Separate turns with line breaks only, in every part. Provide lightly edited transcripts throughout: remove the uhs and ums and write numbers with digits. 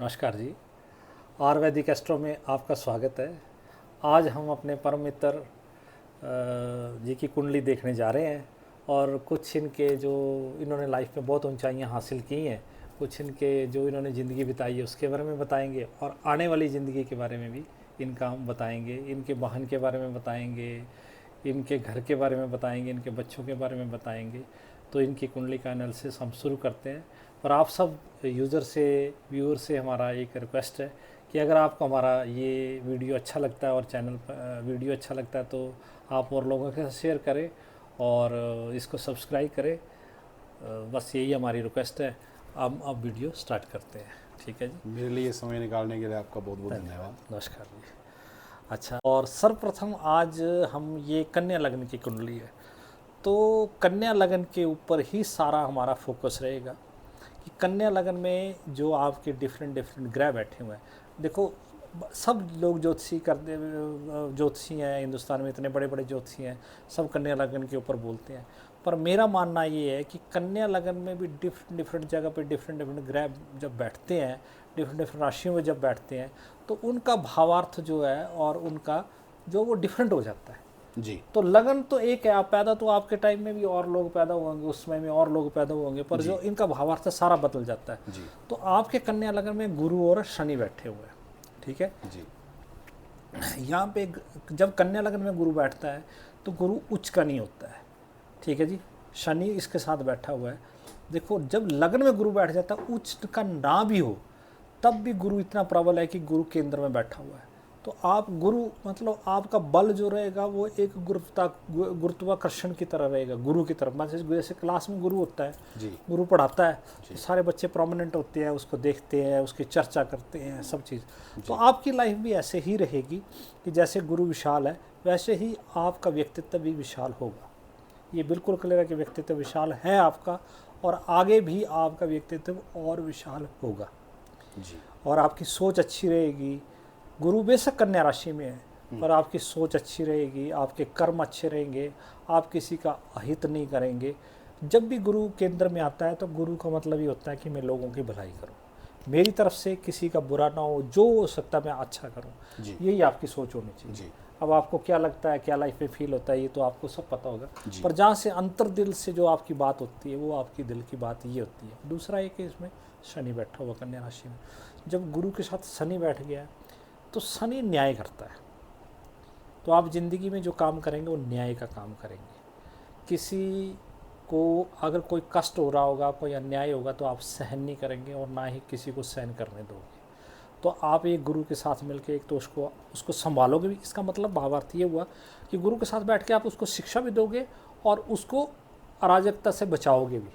नमस्कार जी। आयुर्वेदिक एस्ट्रो में आपका स्वागत है। आज हम अपने परम मित्र जी की कुंडली देखने जा रहे हैं और कुछ इनके जो इन्होंने लाइफ में बहुत ऊंचाइयां हासिल की हैं, कुछ इनके जो इन्होंने ज़िंदगी बिताई है उसके बारे में बताएंगे और आने वाली ज़िंदगी के बारे में भी इनका हम बताएंगे, इनके वाहन के बारे में बताएंगे, इनके घर के बारे में बताएंगे, इनके बच्चों के बारे में बताएंगे। तो इनकी कुंडली का एनालिसिस हम शुरू करते हैं। पर आप सब यूज़र से, व्यूअर से हमारा एक रिक्वेस्ट है कि अगर आपको हमारा ये वीडियो अच्छा लगता है और चैनल पर वीडियो अच्छा लगता है तो आप और लोगों के साथ शेयर करें और इसको सब्सक्राइब करें। बस यही हमारी रिक्वेस्ट है। अब वीडियो स्टार्ट करते हैं। ठीक है जी।
मेरे लिए समय निकालने के लिए आपका बहुत बहुत धन्यवाद।
नमस्कार जी। अच्छा, और सर्वप्रथम आज हम ये कन्या लग्न की कुंडली है, तो कन्या लगन के ऊपर ही सारा हमारा फोकस रहेगा कि कन्या लगन में जो आपके डिफरेंट ग्रह बैठे हुए हैं। देखो, सब लोग ज्योतिषी हैं हिंदुस्तान में, इतने बड़े बड़े ज्योतिषी हैं, सब कन्या लगन के ऊपर बोलते हैं। पर मेरा मानना ये है कि कन्या लगन में भी डिफरेंट जगह पे डिफरेंट ग्रह जब बैठते हैं, डिफरेंट राशियों में जब बैठते हैं, तो उनका भावार्थ जो है और उनका जो वो डिफरेंट हो जाता है
जी।
तो लगन तो एक है, आप पैदा तो आपके टाइम में भी और लोग पैदा होंगे, उस समय में और लोग पैदा होंगे, पर जो इनका भावार्थ सारा बदल जाता है
जी।
तो आपके कन्या लगन में गुरु और शनि बैठे हुए हैं। ठीक है
जी।
यहाँ पे जब कन्या लगन में गुरु बैठता है तो गुरु उच्च का नहीं होता है। ठीक है जी, शनि इसके साथ बैठा हुआ है। देखो, जब लगन में गुरु बैठ जाता है, उच्च का ना भी हो तब भी गुरु इतना प्रबल है कि गुरु केंद्र में बैठा हुआ है। तो आप गुरु मतलब आपका बल जो रहेगा वो एक गुरुत्वाकर्षण की तरह रहेगा, गुरु की तरफ। मतलब जैसे क्लास में गुरु होता है,
जी।
गुरु पढ़ाता है तो सारे बच्चे प्रोमिनेंट होते हैं, उसको देखते हैं, उसकी चर्चा करते हैं, सब चीज़। तो आपकी लाइफ भी ऐसे ही रहेगी कि जैसे गुरु विशाल है वैसे ही आपका व्यक्तित्व भी विशाल होगा। ये बिल्कुल क्लियर है कि व्यक्तित्व विशाल है आपका और आगे भी आपका व्यक्तित्व और विशाल होगा
जी।
और आपकी सोच अच्छी रहेगी। गुरु बेशक कन्या राशि में है पर आपकी सोच अच्छी रहेगी, आपके कर्म अच्छे रहेंगे, आप किसी का अहित नहीं करेंगे। जब भी गुरु केंद्र में आता है तो गुरु का मतलब ये होता है कि मैं लोगों की भलाई करूं, मेरी तरफ से किसी का बुरा ना हो, जो हो सकता है मैं अच्छा करूं। यही आपकी सोच होनी चाहिए।
जी।
अब आपको क्या लगता है, क्या लाइफ में फील होता है, ये तो आपको सब पता होगा, पर जहाँ से अंतर दिल से जो आपकी बात होती है वो आपकी दिल की बात ये होती है। दूसरा एक है, इसमें शनि बैठा हुआ कन्या राशि में, जब गुरु के साथ शनि बैठ गया तो शनि न्याय करता है। तो आप ज़िंदगी में जो काम करेंगे वो न्याय का काम करेंगे। किसी को अगर कोई कष्ट हो रहा होगा, कोई अन्याय होगा तो आप सहन नहीं करेंगे और ना ही किसी को सहन करने दोगे। तो आप एक गुरु के साथ मिलकर एक तो उसको संभालोगे भी। इसका मतलब भावार्थ ये हुआ कि गुरु के साथ बैठ के आप उसको शिक्षा भी दोगे और उसको अराजकता से बचाओगे भी।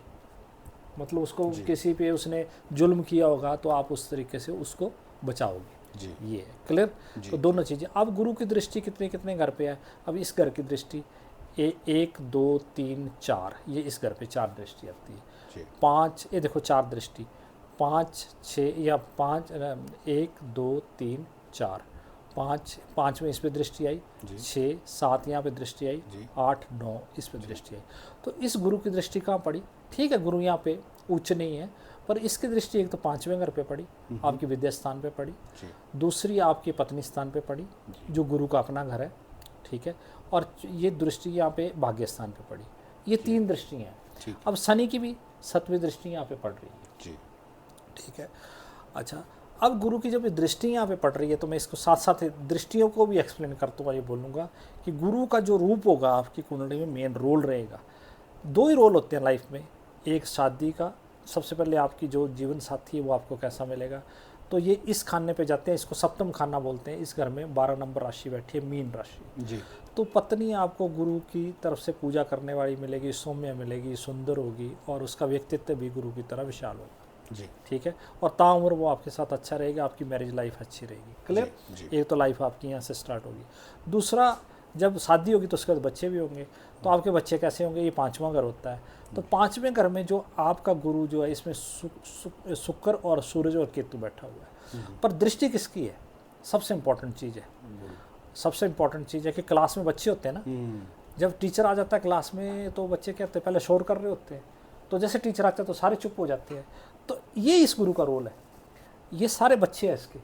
मतलब उसको किसी पे उसने जुल्म किया होगा तो आप उस तरीके से उसको बचाओगे।
जी।
ये है क्लियर। तो दोनों चीज़ें। अब गुरु की दृष्टि कितने घर पे है। अब इस घर की दृष्टि 1 2 3 4, ये इस घर पे 4 दृष्टि आती है। 5, ये देखो 4 दृष्टि, 5 6 या 5 1 2 3 4, 5 में इस पे दृष्टि आई, 6 7 यहाँ पे दृष्टि आई, 8 9 इस पे दृष्टि आई। तो इस गुरु की दृष्टि कहाँ पड़ी। ठीक है, गुरु यहाँ पे उच्च नहीं है पर इसकी दृष्टि एक तो 5वें घर पे पड़ी, आपकी विद्या स्थान पे पड़ी, दूसरी आपकी पत्नी स्थान पे पड़ी जो गुरु का अपना घर है। ठीक है, और ये दृष्टि यहाँ पे भाग्य स्थान पे पड़ी। ये 3 दृष्टियाँ हैं। अब शनि की भी 7वीं दृष्टि यहाँ पे पड़ रही है। ठीक है। अच्छा, अब गुरु की जब दृष्टि यहाँ पे पड़ रही है तो मैं इसको साथ साथ दृष्टियों को भी एक्सप्लेन करता हूँ। ये बोलूँगा कि गुरु का जो रूप होगा आपकी कुंडली में मेन रोल रहेगा। 2 ही रोल होते हैं लाइफ में। एक शादी का, सबसे पहले आपकी जो जीवन साथी है वो आपको कैसा मिलेगा। तो ये इस खाने पे जाते हैं, इसको सप्तम खाना बोलते हैं। इस घर में 12 नंबर राशि बैठी है, मीन राशि जी। तो पत्नी आपको गुरु की तरफ से पूजा करने वाली मिलेगी, सौम्य मिलेगी, सुंदर होगी और उसका व्यक्तित्व भी गुरु की तरह विशाल होगा जी। ठीक है, और ताउम्र वो आपके साथ अच्छा रहेगा, आपकी मैरिज लाइफ अच्छी रहेगी। क्लियर। एक तो लाइफ आपकी यहाँ से स्टार्ट होगी। दूसरा, जब शादी होगी तो उसके बाद बच्चे भी होंगे। तो आपके बच्चे कैसे होंगे, ये 5वां घर होता है। तो 5वें घर में जो आपका गुरु जो है, इसमें शुक्र और सूरज और केतु बैठा हुआ है। पर दृष्टि किसकी है, सबसे इम्पोर्टेंट चीज़ है। सबसे इम्पोर्टेंट चीज़ है कि क्लास में बच्चे होते हैं ना, जब टीचर आ जाता है क्लास में तो बच्चे क्या होते हैं, पहले शोर कर रहे होते हैं, तो जैसे टीचर आता है तो सारे चुप हो जाते हैं। तो ये इस गुरु का रोल है। ये सारे बच्चे हैं इसके,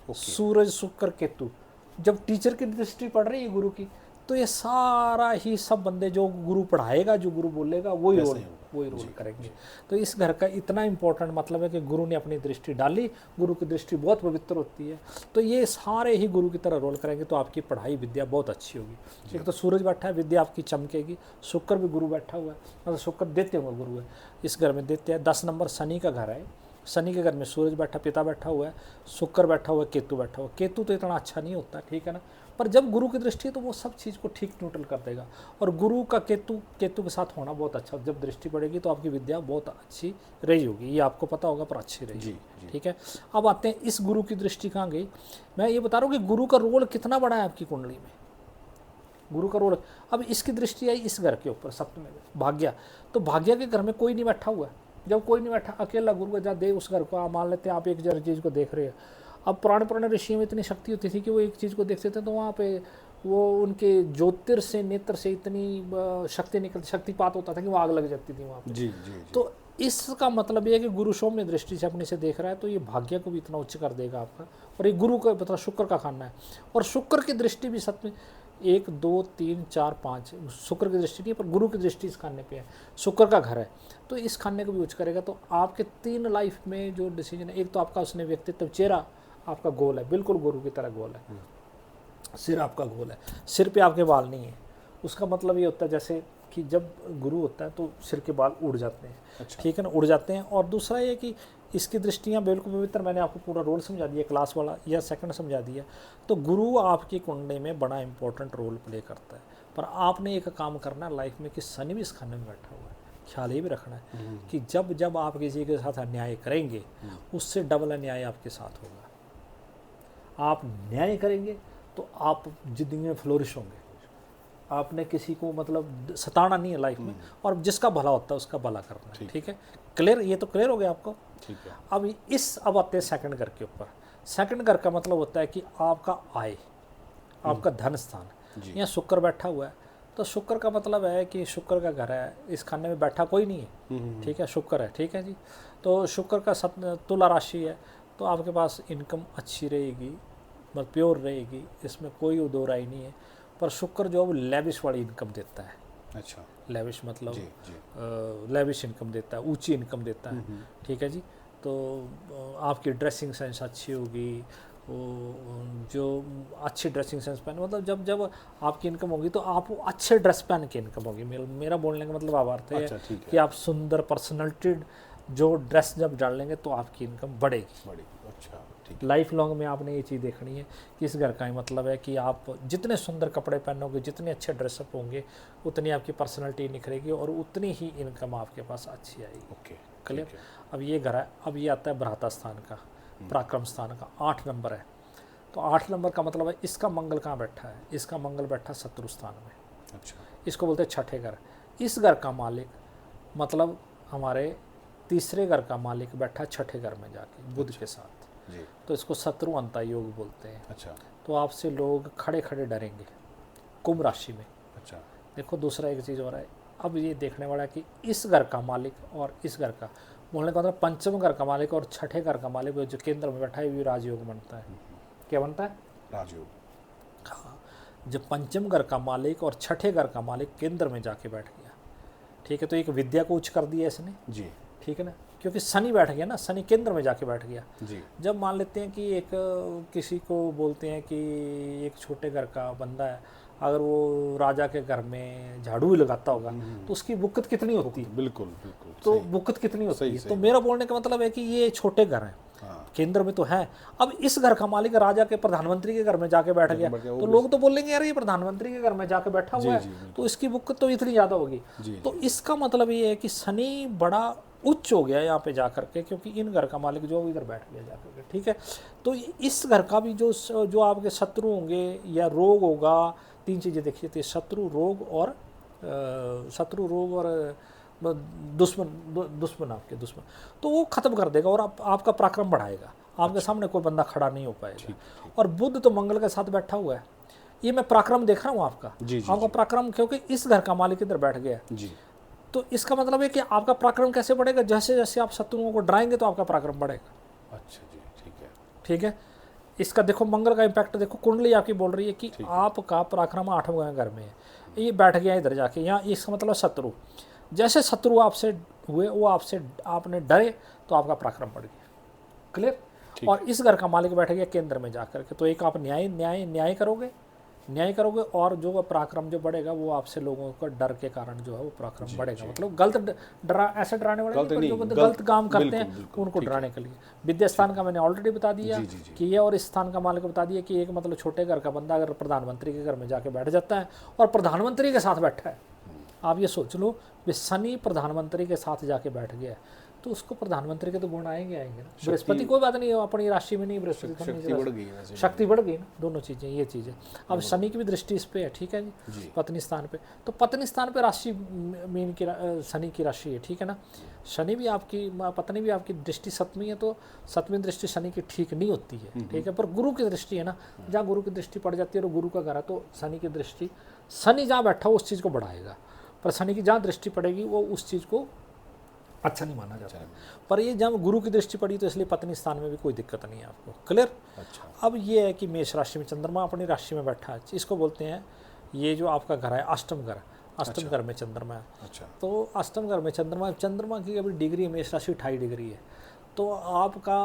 सूरज शुक्र केतु। जब टीचर की दृष्टि पड़ रही है गुरु की, तो ये सारा ही सब बंदे जो गुरु पढ़ाएगा, जो गुरु बोलेगा, वही रोल करेंगे। तो इस घर का इतना इंपॉर्टेंट मतलब है कि गुरु ने अपनी दृष्टि डाली, गुरु की दृष्टि बहुत पवित्र होती है, तो ये सारे ही गुरु की तरह रोल करेंगे, तो आपकी पढ़ाई विद्या बहुत अच्छी होगी। एक तो सूरज बैठा है, विद्या आपकी चमकेगी। शुक्र भी गुरु बैठा हुआ है, मतलब शुक्र दैत्य हुआ गुरु है, इस घर में दैत्य है। 10 नंबर शनि का घर है, शनि के घर में सूरज बैठा, पिता बैठा हुआ है, शुक्र बैठा हुआ है, केतु बैठा हुआ है। केतु तो इतना अच्छा नहीं होता, ठीक है ना, पर जब गुरु की दृष्टि है तो वो सब चीज़ को ठीक न्यूट्रल कर देगा। और गुरु का केतु के साथ होना बहुत अच्छा, जब दृष्टि पड़ेगी तो आपकी विद्या बहुत अच्छी रही होगी, ये आपको पता होगा, पर अच्छी रही, ठीक है। अब आते हैं इस गुरु की दृष्टि कहाँ गई। मैं ये बता रहा हूँ कि गुरु का रोल कितना बड़ा है आपकी कुंडली में, गुरु का रोल। अब इसकी दृष्टि आई इस घर के ऊपर, सप्तम में भाग्य, तो भाग्य के घर में कोई नहीं बैठा हुआ है। जब कोई नहीं बैठा, अकेला गुरु का जा दे उस घर को, मान लेते हैं आप एक चीज़ को देख रहे हैं। अब पुराने ऋषियों में इतनी शक्ति होती थी कि वो एक चीज़ को देखते थे तो वहाँ पे वो उनके ज्योतिर से, नेत्र से इतनी शक्ति निकलती, शक्तिपात होता था कि वो आग लग जाती थी वहाँ पे। जी। तो इसका मतलब ये है कि गुरु सौम्य दृष्टि से अपने से देख रहा है, तो ये भाग्य को भी इतना उच्च कर देगा आपका। और ये गुरु का मतलब शुक्र का खाना है, और शुक्र की दृष्टि भी सत्य में 1 2 3 4 5 शुक्र की दृष्टि नहीं, पर गुरु की दृष्टि इस खाने पे है, शुक्र का घर है, तो इस खाने को भी उच्च करेगा। तो आपके 3 लाइफ में जो डिसीजन है, एक तो आपका उसने व्यक्तित्व, चेहरा आपका गोल है, बिल्कुल गुरु की तरह गोल है, सिर आपका गोल है, सिर पे आपके बाल नहीं है। उसका मतलब ये होता है जैसे कि जब गुरु होता है तो सिर के बाल उड़ जाते हैं, अच्छा। ठीक है ना, उड़ जाते हैं। और दूसरा ये कि इसकी दृष्टियाँ बिल्कुल पवित्र, मैंने आपको पूरा रोल समझा दिया, क्लास वाला या सेकंड समझा दिया। तो गुरु आपकी कुंडली में बड़ा इंपॉर्टेंट रोल प्ले करता है, पर आपने एक काम करना है लाइफ में कि शनि भी इस खाने में बैठा हुआ है। ख्याल ये भी रखना है कि जब जब आप किसी के साथ अन्याय करेंगे, उससे डबल अन्याय आपके साथ होगा। आप न्याय करेंगे तो आप जिंदगी में फ्लोरिश होंगे। आपने किसी को मतलब सताना नहीं है लाइफ में, और जिसका भला होता है उसका भला करना है, ठीक है। क्लियर, ये तो क्लियर हो गया आपको, ठीक है। अब आते हैं सेकंड घर के ऊपर। सेकंड घर का मतलब होता है कि आपका आय, आपका धन स्थान। यहाँ शुक्र बैठा हुआ है, तो शुक्र का मतलब है कि शुक्र का घर है, इस खाने में बैठा कोई नहीं है, ठीक है, शुक्र है, ठीक है जी। तो शुक्र का तुला राशि है, तो आपके पास इनकम अच्छी रहेगी, मतलब प्योर रहेगी, इसमें कोई दो राय नहीं है। पर शुक्र जो है लेविश वाली इनकम देता है, अच्छा, लेविश मतलब लेविश इनकम देता है, ऊंची इनकम देता है, ठीक है जी। तो आपकी ड्रेसिंग सेंस अच्छी होगी, जो अच्छी ड्रेसिंग सेंस पहन, मतलब जब जब आपकी इनकम होगी तो आप अच्छे ड्रेस पहन के इनकम होगी। मेरा बोलने का मतलब आभार है, अच्छा, कि आप सुंदर पर्सनैलिटी जो ड्रेस जब डाल लेंगे तो आपकी इनकम बढ़ेगी। अच्छा, लाइफ लॉन्ग में आपने ये चीज़ देखनी है कि इस घर का ही मतलब है कि आप जितने सुंदर कपड़े पहनोगे, जितने अच्छे ड्रेसअप होंगे, उतनी आपकी पर्सनैलिटी निखरेगी और उतनी ही इनकम आपके पास अच्छी आएगी। Okay, clear. अब ये घर है, अब ये आता है भ्राता स्थान का, पराक्रम स्थान का 8 नंबर है। तो 8 नंबर का मतलब है इसका मंगल कहाँ बैठा है, इसका मंगल बैठा शत्रु स्थान में, अच्छा, इसको बोलते हैं छठे घर। इस घर का मालिक मतलब हमारे तीसरे घर का मालिक बैठा छठे घर में जाके बुध के साथ जी। तो इसको शत्रु अंता योग बोलते हैं, अच्छा। तो आपसे लोग खड़े खड़े डरेंगे कुंभ राशि में, अच्छा। देखो दूसरा एक चीज़ हो रहा है, अब ये देखने वाला है कि इस घर का मालिक और इस घर का, बोलने का मतलब पंचम घर का मालिक और छठे घर का मालिक जो केंद्र में बैठा है, भी राजयोग बनता है। क्या बनता है? राजयोग। हाँ, जब पंचम घर का मालिक और छठे घर का मालिक केंद्र में जाके बैठ गया, ठीक है, तो एक विद्या को उच्च कर दिया इसने जी, ठीक है ना, क्योंकि शनि बैठ गया ना, शनि केंद्र में जाके बैठ गया जी। जब मान लेते हैं कि एक किसी को बोलते हैं कि एक छोटे घर का बंदा है, अगर वो राजा के घर में झाड़ू भी लगाता होगा तो उसकी बुक्कत कितनी होती है, बिल्कुल बिल्कुल, तो बुक्कत कितनी होती है। तो मेरा बोलने का मतलब है कि ये छोटे घर हैं, केंद्र में तो है। अब इस घर का मालिक राजा के प्रधानमंत्री के घर में जाके बैठ गया, तो लोग तो बोलेंगे यार ये प्रधानमंत्री के घर में जाके बैठा हुआ है, तो इसकी बुक्कत तो इतनी ज़्यादा होगी। तो इसका मतलब ये है कि शनि बड़ा उच्च हो गया यहाँ पे जाकर के, क्योंकि इन घर का मालिक जो इधर बैठ गया जाकर के, ठीक है। तो इस घर का भी जो आपके शत्रु होंगे या रोग होगा, 3 चीज़ें देखिए थे, शत्रु रोग और दुश्मन आपके दुश्मन, तो वो खत्म कर देगा और आपका पराक्रम बढ़ाएगा, आपके सामने कोई बंदा खड़ा नहीं हो पाएगा। और बुध तो मंगल के साथ बैठा हुआ है, ये मैं पराक्रम देख रहा हूँ आपका, आपका पराक्रम, क्योंकि इस घर का मालिक इधर बैठ गया जी। तो इसका मतलब है कि आपका पराक्रम कैसे बढ़ेगा, जैसे जैसे आप शत्रुओं को डराएंगे तो आपका पराक्रम बढ़ेगा।
अच्छा जी, ठीक है।
ठीक है। इसका देखो मंगल का इम्पैक्ट देखो, कुंडली आपकी बोल रही है कि आपका पराक्रम 8वें घर में है, ये बैठ गया इधर जाके, यहाँ इसका मतलब शत्रु, जैसे शत्रु आपसे हुए वो आपसे आपने डरे तो आपका पराक्रम बढ़ गया। क्लियर। और इस घर का मालिक बैठ गया केंद्र में जाकर के, तो एक आप न्याय करोगे और जो पराक्रम जो बढ़ेगा वो आपसे लोगों का डर के कारण जो है वो पराक्रम बढ़ेगा। मतलब गलत ऐसे डराने वाले जो गलत काम करते हैं उनको डराने के लिए। विद्या स्थान का मैंने ऑलरेडी बता दिया कि ये, और इस स्थान का मालिक बता दिया कि एक मतलब छोटे घर का बंदा अगर प्रधानमंत्री के घर में जाके बैठ जाता है और प्रधानमंत्री के साथ बैठा है, आप ये सोच लो कि शनि प्रधानमंत्री के साथ जाके बैठ गया है, तो उसको प्रधानमंत्री के तो गुण आएंगे ना। बृहस्पति कोई बात नहीं है, अपनी राशि में नहीं, बृहस्पति शक्ति बढ़ गई ना, दोनों चीज़ें, ये चीज़ें। अब शनि की भी दृष्टि इस पे है, ठीक है जी, पत्नी स्थान पे, तो पत्नी स्थान पे राशि मीन की शनि की राशि है, ठीक है ना। शनि भी आपकी पत्नी भी आपकी दृष्टि 7वीं है, तो 7वीं दृष्टि शनि की ठीक नहीं होती है, ठीक है। पर गुरु की दृष्टि है ना, जहाँ गुरु की दृष्टि पड़ जाती है और गुरु का घर है, तो शनि की दृष्टि, शनि जहाँ बैठा उस चीज़ को बढ़ाएगा, पर शनि की जहाँ दृष्टि पड़ेगी वो उस चीज़ को अच्छा नहीं माना जाता है। पर ये जब गुरु की दृष्टि पड़ी तो इसलिए पत्नी स्थान में भी कोई दिक्कत नहीं है आपको। क्लियर।
अच्छा।
अब ये है कि मेष राशि में चंद्रमा अपनी राशि में बैठा है, इसको बोलते हैं ये जो आपका घर है अष्टम घर, अष्टम घर में चंद्रमा है।
अच्छा।
तो अष्टम घर में चंद्रमा की अभी डिग्री मेष राशि 28 डिग्री है, तो आपका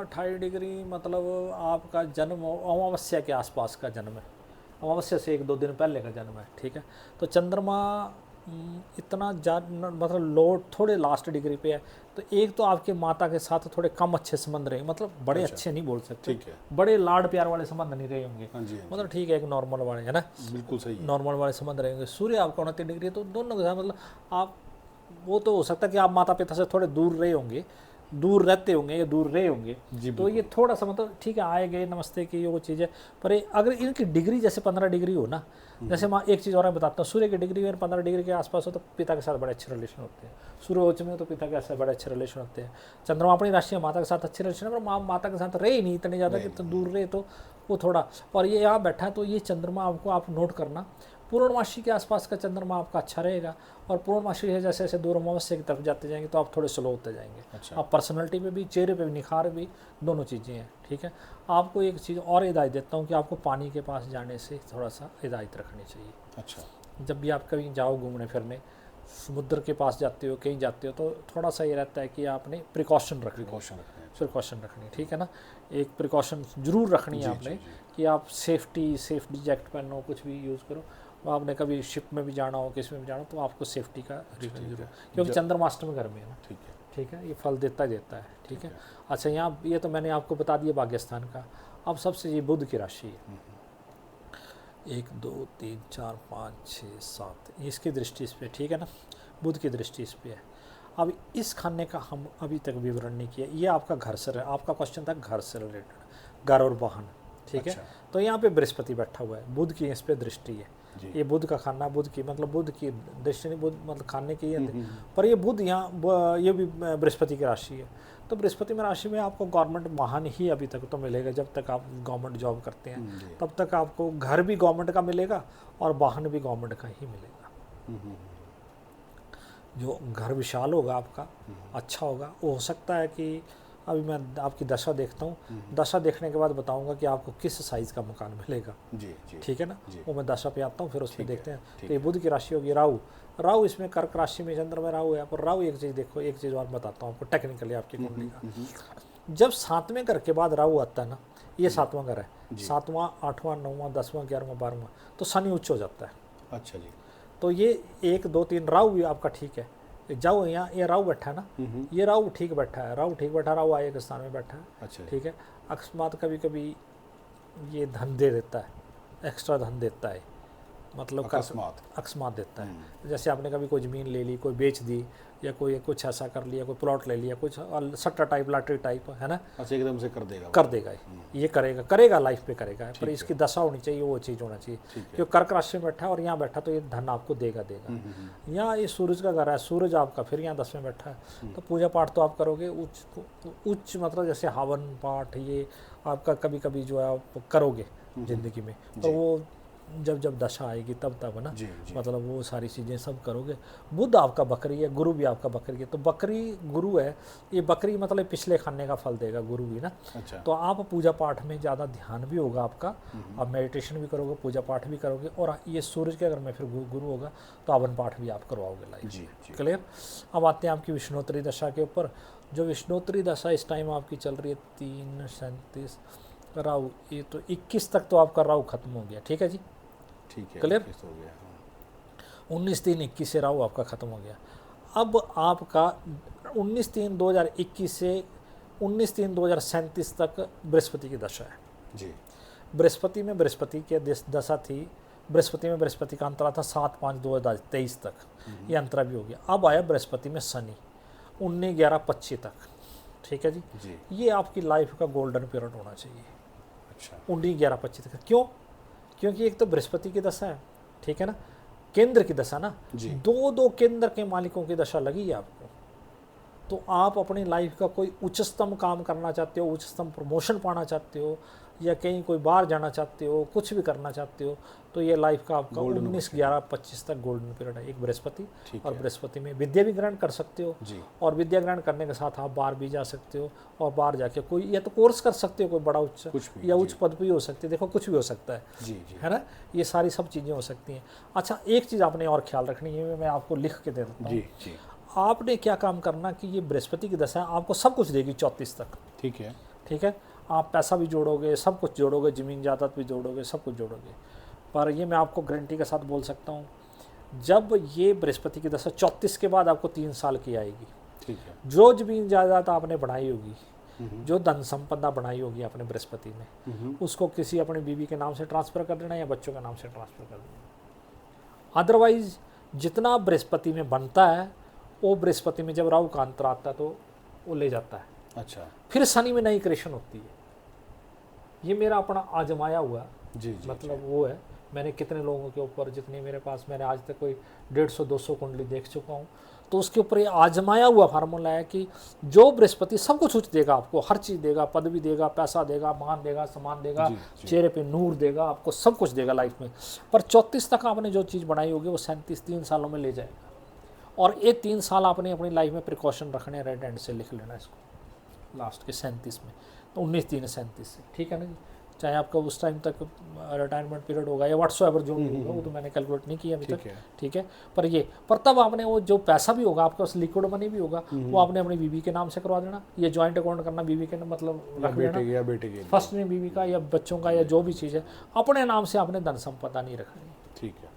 28 डिग्री मतलब आपका जन्म अमावस्या के आसपास का जन्म है, अमावस्या से 1-2 दिन पहले का जन्म है, ठीक है। तो चंद्रमा इतना मतलब लोड थोड़े लास्ट डिग्री पे है, तो एक तो आपके माता के साथ थोड़े कम अच्छे संबंध रहे, मतलब बड़े अच्छे नहीं बोल सकते,
ठीक है,
बड़े लाड प्यार वाले संबंध नहीं रहे होंगे, मतलब ठीक है, एक नॉर्मल वाले है ना,
बिल्कुल सही,
नॉर्मल वाले संबंध रहेंगे। सूर्य आपका 29 डिग्री, तो दोनों के साथ मतलब आप, वो तो हो सकता है कि आप माता पिता से थोड़े दूर रहे होंगे, दूर रहते होंगे या दूर रहे होंगे, तो ये थोड़ा सा मतलब ठीक है, आए गए नमस्ते की वो चीज़ है। पर अगर इनकी डिग्री जैसे 15 डिग्री हो ना, जैसे मैं एक चीज़ और मैं बताता हूँ, सूर्य की डिग्री अगर 15 डिग्री के आसपास हो तो पिता के साथ बड़े अच्छे रिलेशन होते हैं, सूर्य उच्च में हो तो पिता के साथ बड़े अच्छे रिलेशन होते हैं। चंद्रमा अपनी राशि में माता के साथ अच्छे रिलेशन है, पर माता के साथ रहे ही नहीं इतने ज़्यादा कि तो दूर रहे, तो वो थोड़ा। और ये यहाँ बैठा है, तो ये चंद्रमा आपको आप नोट करना, पूर्णमासी के आसपास का चंद्रमा आपका अच्छा रहेगा, और पूर्णमासी से जैसे जैसे दूर अमावस्या की तरफ जाते जाएंगे तो आप थोड़े स्लो होते जाएंगे।
अच्छा।
आप पर्सनैलिटी पे भी, चेहरे पे भी निखार भी, दोनों चीज़ें हैं, ठीक है। आपको एक चीज़ और हिदायत देता हूँ कि आपको पानी के पास जाने से थोड़ा सा हिदायत रखनी चाहिए।
अच्छा।
जब भी आप कहीं जाओ घूमने फिरने, समुद्र के पास जाते हो, कहीं जाते हो, तो थोड़ा सा ये रहता है कि आपने प्रिकॉशन रखनी, ठीक है ना। एक प्रिकॉशन जरूर रखनी है आपने कि आप सेफ्टी जैकेट पहनो, कुछ भी यूज़ करो। आपने कभी शिप में भी जाना हो, किस में भी जाना हो, तो आपको सेफ्टी का रीजन जरूर, क्योंकि चंद्रमाष्टमी घर में है ना, ठीक है, ये फल देता है, ठीक है। अच्छा, यहाँ ये तो मैंने आपको बता दिया भाग्यस्थान का। अब सबसे ये बुध की राशि है, 1 2 3 4 5 6 7, इसकी दृष्टि इस पर, ठीक है ना, बुध की दृष्टि इस पर है। अब इस खाने का हम अभी तक विवरण नहीं किया, ये आपका घर से, आपका क्वेश्चन था घर से रिलेटेड, घर और वाहन, ठीक है। तो यहाँ पे बृहस्पति बैठा हुआ है, बुध की इस पर दृष्टि है, ये बुध का खाना, बुध की मतलब बुध की दृष्टि नहीं, बुध मतलब खाने की है, पर ये बुध यहाँ ये भी बृहस्पति की राशि है। तो बृहस्पति में राशि में आपको गवर्नमेंट वाहन ही अभी तक तो मिलेगा, जब तक आप गवर्नमेंट जॉब करते हैं तब तक आपको घर भी गवर्नमेंट का मिलेगा और वाहन भी गवर्नमेंट का ही मिलेगा। जो घर विशाल होगा आपका, अच्छा होगा, वो हो सकता है कि अभी मैं आपकी दशा देखता हूँ, दशा देखने के बाद बताऊंगा कि आपको किस साइज़ का मकान मिलेगा, ठीक है ना। वो मैं दशा पे आता हूँ, फिर उस पर देखते हैं। तो ये बुध की राशि होगी, राहु इसमें कर्क राशि में चंद्र में राहु है। पर राहु एक चीज़ देखो, एक चीज़ और बताता हूँ आपको टेक्निकली आपकी कुंडली का। जब 7वें घर के बाद राहु आता है ना, ये 7वां घर है, 7वां 8वां 9वां 10वां 11वां 12वां, तो शनि उच्च हो जाता है।
अच्छा जी।
तो ये 1 2 3 राहु भी आपका ठीक है, जाओ यहाँ, ये राहु बैठा है ना, ये राहु ठीक बैठा है, राहु आय के स्थान में बैठा है,
अच्छा,
ठीक है। अकस्मात कभी कभी ये धन दे देता है, एक्स्ट्रा धन देता है, मतलब अकस्मात देता है। जैसे आपने कभी कोई ज़मीन ले ली, कोई बेच दी, या कोई कुछ ऐसा कर लिया, कोई प्लॉट ले लिया, कुछ सट्टा टाइप, लॉटरी टाइप, है ना,
अच्छा, एकदम से कर देगा
ये करेगा लाइफ पे करेगा। पर इसकी दशा होनी चाहिए, वो चीज़ होना चाहिए, क्योंकि कर्क राशि में बैठा है और यहाँ बैठा तो ये धन आपको देगा। यहाँ ये सूरज का घर है, सूरज आपका फिर यहाँ 10वें बैठा है, तो पूजा पाठ तो आप करोगे उच्च मतलब जैसे हवन पाठ, ये आपका कभी कभी जो है आप करोगे ज़िंदगी में, तो वो जब जब दशा आएगी तब तब ना,
जी, जी।
मतलब वो सारी चीज़ें सब करोगे। बुध आपका बकरी है, गुरु भी आपका बकरी है, तो बकरी गुरु है, ये बकरी मतलब पिछले खाने का फल देगा गुरु भी ना।
अच्छा।
तो आप पूजा पाठ में ज़्यादा ध्यान भी होगा आपका, आप मेडिटेशन भी करोगे, पूजा पाठ भी करोगे, और ये सूरज के अगर में फिर गुरु होगा तो हवन पाठ भी आप करवाओगे लाइफ।
जी, जी।
क्लियर। अब आते हैं आपकी विष्णोत्तरी दशा के ऊपर। जो विष्णोत्तरी दशा इस टाइम आपकी चल रही है 3:37 राहु, ये तो 21 तक तो आपका राहु खत्म हो गया, ठीक है जी,
ठीक है।
Clear?
21 हो गया, हाँ।
19/3/21 से राहु आपका खत्म हो गया। अब आपका 19/3/2021 से 19/3/2037 तक बृहस्पति की दशा है।
जी।
बृहस्पति में बृहस्पति की दशा थी, बृहस्पति में बृहस्पति का अंतरा था 7/5/2023 तक, ये अंतरा भी हो गया। अब आया बृहस्पति में शनि 19/11/25 तक, ठीक है जी।
जी।
ये आपकी लाइफ का गोल्डन पीरियड होना चाहिए,
अच्छा।
19/11/25 तक। क्यों? क्योंकि एक तो बृहस्पति की दशा है, ठीक है ना, केंद्र की दशा ना,
जी।
दो केंद्र के मालिकों की दशा लगी है आपको, तो आप अपनी लाइफ का कोई उच्चतम काम करना चाहते हो, उच्चतम प्रमोशन पाना चाहते हो, या कहीं कोई बाहर जाना चाहते हो, कुछ भी करना चाहते हो, तो ये लाइफ का आपका
Golden
19/11/25 तक गोल्डन पीरियड है। एक बृहस्पति,
ठीक
और
है।
बृहस्पति में विद्या भी ग्रहण कर सकते हो,
जी।
और विद्या ग्रहण करने के साथ आप बाहर भी जा सकते हो, और बाहर जाके कोई या तो कोर्स कर सकते हो, कोई बड़ा उच्च
कुछ भी,
या
जी।
उच्च पद भी हो सकती है, देखो कुछ भी हो सकता है,
जी, जी।
है ना, ये सारी सब चीज़ें हो सकती हैं। अच्छा, एक चीज़ आपने और ख्याल रखनी है, मैं आपको लिख के दे देता हूँ।
जी, जी।
आपने क्या काम करना कि ये बृहस्पति की दशा आपको सब कुछ देगी 34 तक,
ठीक है।
ठीक है। आप पैसा भी जोड़ोगे, सब कुछ जोड़ोगे, ज़मीन जायदाद भी जोड़ोगे, सब कुछ जोड़ोगे, पर ये मैं आपको गारंटी के साथ बोल सकता हूँ, जब ये बृहस्पति की दशा 34 के बाद आपको 3 साल की आएगी,
ठीक है।
जो ज़मीन जायदाद आपने बढ़ाई होगी, जो धन संपदा बनाई होगी आपने बृहस्पति में, उसको किसी अपनी बीवी के नाम से ट्रांसफ़र कर देना या बच्चों के नाम से ट्रांसफ़र कर देना। अदरवाइज जितना बृहस्पति में बनता है, वो बृहस्पति में जब राहु का अंतर आता है तो वो ले जाता है।
अच्छा।
फिर शनि में नई क्रिएशन होती है। ये मेरा अपना आजमाया हुआ,
जी, जी।
मतलब वो है, मैंने कितने लोगों के ऊपर, जितने मेरे पास, मैंने आज तक कोई 150-200 कुंडली देख चुका हूँ, तो उसके ऊपर ये आजमाया हुआ फार्मूला है कि जो बृहस्पति सब कुछ उच्च देगा आपको, हर चीज़ देगा, पदवी देगा, पैसा देगा, मान देगा, सम्मान देगा,
जी, जी।
चेहरे पे नूर देगा, आपको सब कुछ देगा लाइफ में, पर 34 तक आपने जो चीज़ बनाई होगी वो 37 सालों में ले जाएगा। और ये 3 साल आपने अपनी लाइफ में प्रिकॉशन रखने, रेड हैंड से लिख लेना इसको, लास्ट के 37 में, तो 19/3/37 से, ठीक है ना जी। चाहे आपका उस टाइम तक रिटायरमेंट पीरियड होगा या व्हाट्सएवर जो भी होगा, वो तो मैंने कैलकुलेट नहीं किया अभी तक, ठीक है। पर तब आपने वो जो पैसा भी होगा आपके पास, लिक्विड मनी भी होगा, वो आपने अपनी बीवी के नाम से करवा देना, ये जॉइंट अकाउंट करना बीवी के, मतलब रख लेना,
बेटे के
फर्स्ट नेम बीवी का या बच्चों का या जो भी चीज़ है, अपने नाम से आपने धन संपदा नहीं रखनी,
ठीक है।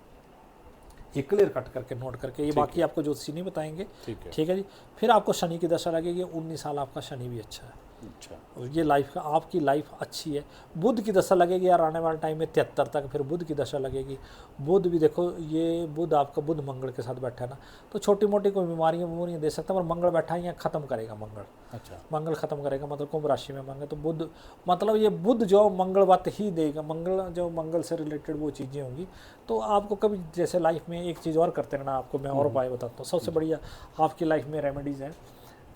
ये क्लियर कट करके नोट करके, ये बाकी आपको ज्योतिषी नहीं बताएंगे, ठीक है जी। फिर आपको शनि की दशा लगेगी, 19 साल आपका शनि भी अच्छा है,
अच्छा।
और ये लाइफ का आपकी लाइफ अच्छी है। बुध की दशा लगेगी यार आने वाले टाइम में 73 तक, फिर बुध की दशा लगेगी। बुध भी देखो, ये बुध आपका, बुध मंगल के साथ बैठा है ना, तो छोटी मोटी कोई बीमारियाँ दे सकता है, पर मंगल बैठा है यहाँ ख़त्म करेगा मंगल।
अच्छा।
मंगल ख़त्म करेगा, मतलब कुंभ राशि में मंगल, तो बुध मतलब ये बुध जो मंगलवत ही देगा, मंगल जो मंगल से रिलेटेड वो चीज़ें होंगी। तो आपको कभी जैसे लाइफ में एक चीज़ और करते रहना, आपको मैं और उपाय बताता हूँ। सबसे बढ़िया आपकी लाइफ में रेमेडीज़ हैं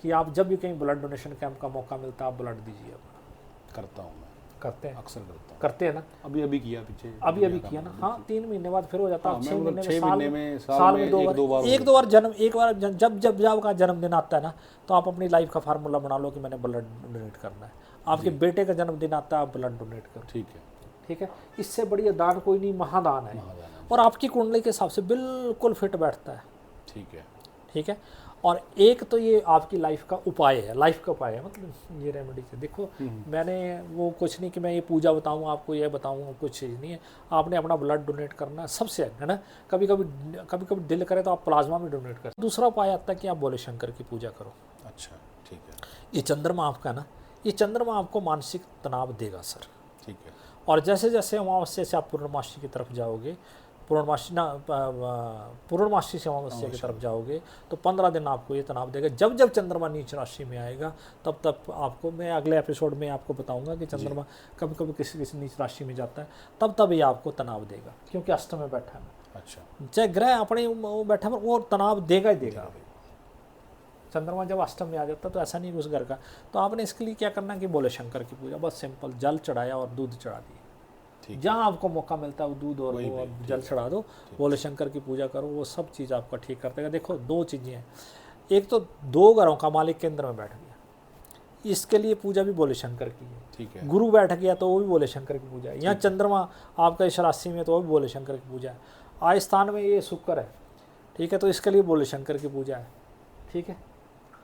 कि आप जब भी कहीं ब्लड डोनेशन कैंप का मौका मिलता है, आप ब्लड दीजिए अपना।
करता हूँ मैं,
करते हैं,
अक्सर करता हूँ।
करते हैं ना,
अभी किया पीछे,
अभी किया ना, हाँ 3 महीने बाद फिर हो जाता है, 6 महीने में,
साल में
1-2 बार जन्म, एक बार जब आपका जन्मदिन आता है ना, तो आप अपनी लाइफ का फार्मूला बना लो कि मैंने ब्लड डोनेट करना है। आपके बेटे का जन्मदिन आता है, आप ब्लड डोनेट करो,
ठीक है,
ठीक है। इससे बढ़िया दान कोई नहीं, महादान है, और आपकी कुंडली के हिसाब से बिल्कुल फिट बैठता है,
ठीक है,
ठीक है। और एक तो ये आपकी लाइफ का उपाय है, लाइफ का उपाय है, मतलब ये रेमेडी है। देखो मैंने वो कुछ नहीं कि मैं ये पूजा बताऊँ आपको, ये बताऊँ, कुछ चीज़ नहीं है। आपने अपना ब्लड डोनेट करना सबसे है ना, कभी कभी दिल करे तो आप प्लाज्मा भी डोनेट कर। दूसरा उपाय आता है कि आप भोले शंकर की पूजा करो।
अच्छा, ठीक है।
ये चंद्रमा आपका ना, ये चंद्रमा आपको मानसिक तनाव देगा सर,
ठीक है।
और जैसे जैसे अमावस्या से आप पूर्णमासी की तरफ जाओगे, पूर्णमासी से अमावस्या की तरफ जाओगे, तो 15 दिन आपको ये तनाव देगा। जब जब चंद्रमा नीच राशि में आएगा, तब तब आपको, मैं अगले एपिसोड में आपको बताऊंगा कि चंद्रमा कभी कभी किसी नीच राशि में जाता है, तब ये आपको तनाव देगा, क्योंकि अष्टम में बैठा है।
अच्छा।
चाहे ग्रह अपने वो बैठा है, वो तनाव देगा ही देगा। चंद्रमा जब अष्टम में आ जाता है तो ऐसा नहीं उस घर का। तो आपने इसके लिए क्या करना कि भोले शंकर की पूजा, बस सिंपल, जल चढ़ाया और दूध चढ़ा दिया, जहाँ आपको मौका मिलता है वो दूध और वो आप जल चढ़ा दो, भोले शंकर की पूजा करो, वो सब चीज़ आपका ठीक कर देगा। देखो 2 चीज़ें हैं, एक तो 2 घरों का मालिक केंद्र में बैठ गया, इसके लिए पूजा भी भोले शंकर की है।
ठीक है।
गुरु बैठ गया तो वो भी भोले शंकर की पूजा है। यहाँ चंद्रमा आपका इस राशि में तो वो भी भोले शंकर की पूजा है। आज स्थान में ये शुक्र है, ठीक है, तो इसके लिए भोले शंकर की पूजा है, ठीक है।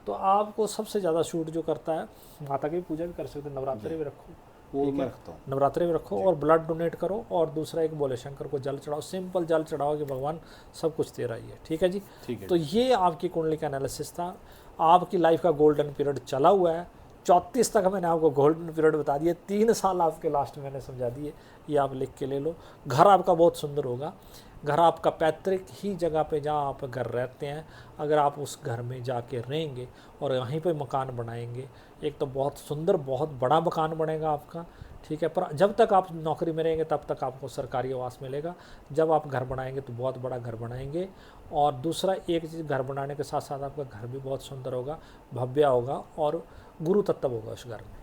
तो आपको सबसे ज़्यादा शूट जो करता है, माता की पूजा भी कर सकते हैं, नवरात्रि भी रखो,
वो मैं रखता हूँ,
नवरात्रि भी रखो और ब्लड डोनेट करो, और दूसरा एक भोले शंकर को जल चढ़ाओ, सिंपल जल चढ़ाओ कि भगवान सब कुछ दे रहा ही है, ठीक है जी।
ठीक है।
तो ये आपकी कुंडली का एनालिसिस था। आपकी लाइफ का गोल्डन पीरियड चला हुआ है, 34 तक मैंने आपको गोल्डन पीरियड बता दिए, 3 साल आपके लास्ट में मैंने समझा दिए, ये आप लिख के ले लो। घर आपका बहुत सुंदर होगा, घर आपका पैतृक ही जगह पे जहाँ आप घर रहते हैं, अगर आप उस घर में जाके रहेंगे और वहीं पे मकान बनाएंगे, एक तो बहुत सुंदर बहुत बड़ा मकान बनेगा आपका, ठीक है। पर जब तक आप नौकरी में रहेंगे तब तक आपको सरकारी आवास मिलेगा, जब आप घर बनाएंगे तो बहुत बड़ा घर बनाएंगे। और दूसरा एक चीज़, घर बनाने के साथ साथ आपका घर भी बहुत सुंदर होगा, भव्य होगा, और गुरु तत्व होगा उस घर में,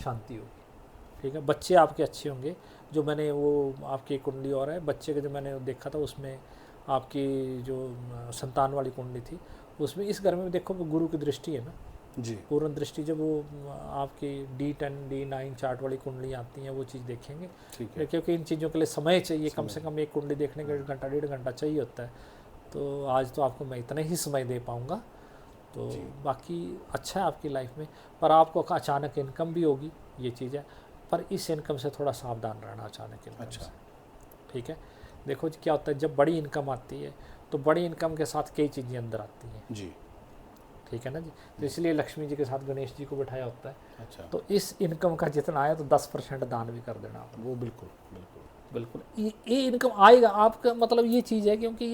शांति होगी, ठीक है। बच्चे आपके अच्छे होंगे, जो मैंने वो आपकी कुंडली और है बच्चे के जो मैंने देखा था उसमें आपकी जो संतान वाली कुंडली थी, उसमें इस घर में देखो गुरु की दृष्टि है ना
जी,
पूर्ण दृष्टि। जब वो आपकी D10 D9 चार्ट वाली कुंडली आती हैं वो चीज़ देखेंगे,
ठीक है।
क्योंकि इन चीज़ों के लिए समय चाहिए, कम से कम एक कुंडली देखने का 1 घंटा 1.5 घंटा चाहिए होता है। तो आज तो आपको मैं इतना ही समय दे पाऊँगा, तो बाकी अच्छा है आपकी लाइफ में। पर आपको अचानक इनकम भी होगी, ये चीज़ है, पर इस इनकम से थोड़ा सावधान रहना अचानक इनकम
अच्छा
से, ठीक है। देखो जी क्या होता है, जब बड़ी इनकम आती है तो बड़ी इनकम के साथ कई चीज़ें अंदर आती हैं
जी,
ठीक है ना जी। तो इसलिए लक्ष्मी जी के साथ गणेश जी को बिठाया होता है।
अच्छा,
तो इस इनकम का जितना आया तो 10% दान भी कर देना आपने।
वो बिल्कुल बिल्कुल
बिल्कुल ये इनकम आएगा आपका, मतलब ये चीज़ है, क्योंकि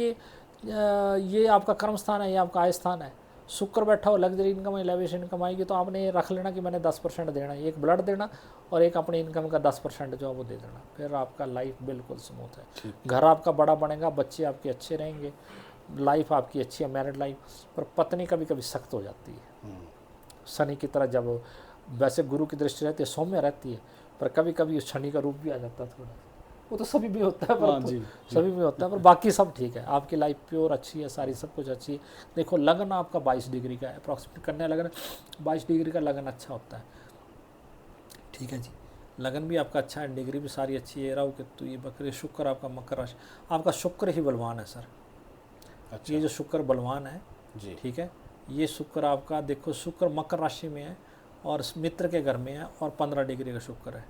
ये आपका कर्म स्थान है, ये आपका आय स्थान है। शुक्र बैठा हो, लग्जरी इनकम है, लेविश इनकम आएगी, तो आपने ये रख लेना कि मैंने 10% देना है, एक ब्लड देना और एक अपनी इनकम का 10% जो है वो दे देना, फिर आपका लाइफ बिल्कुल स्मूथ है। घर आपका बड़ा बनेगा, बच्चे आपके अच्छे रहेंगे, लाइफ आपकी अच्छी है, मैरिड लाइफ। पर पत्नी कभी कभी सख्त हो जाती है, शनि की तरह। जब वैसे गुरु की दृष्टि रहती है सौम्य रहती है, पर कभी कभी शनि का रूप भी आ जाता है थोड़ा, वो तो सभी में होता है, पर सभी में होता है, पर बाकी सब ठीक है। आपकी लाइफ प्योर अच्छी है, सारी सब कुछ अच्छी है। देखो लगन आपका 22 डिग्री का है, अप्रॉक्सीमेट कन्या लगन 22 डिग्री का लगन अच्छा होता है, ठीक है जी। लगन भी आपका अच्छा है, डिग्री भी सारी अच्छी है। राहु केतु ये बकरे, शुक्र आपका मकर राशि, आपका शुक्र ही बलवान है सर।
अच्छा,
ये जो शुक्र बलवान है
जी,
ठीक है, ये शुक्र आपका देखो, शुक्र मकर राशि में है और मित्र के घर में है, और 15 डिग्री का शुक्र है।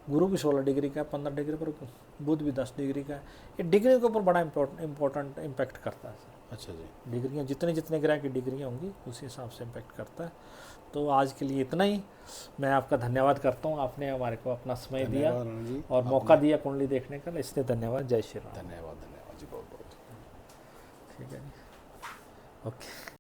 गुरु भी 16 डिग्री का है, 15 डिग्री पर बुध भी 10 डिग्री का है। ये डिग्री के ऊपर बड़ा इंपॉर्टेंट इम्पैक्ट करता है सर।
अच्छा जी,
डिग्रियाँ जितने जितने ग्रह की डिग्रियाँ होंगी उसी हिसाब से इम्पैक्ट करता है। तो आज के लिए इतना ही। मैं आपका धन्यवाद करता हूँ, आपने हमारे को अपना समय दिया
धन्यवाद राणा जी,
और मौका दिया कुंडली देखने का, इसलिए धन्यवाद। जय श्री राम।
धन्यवाद जी, बहुत बहुत।
ठीक है जी, ओके।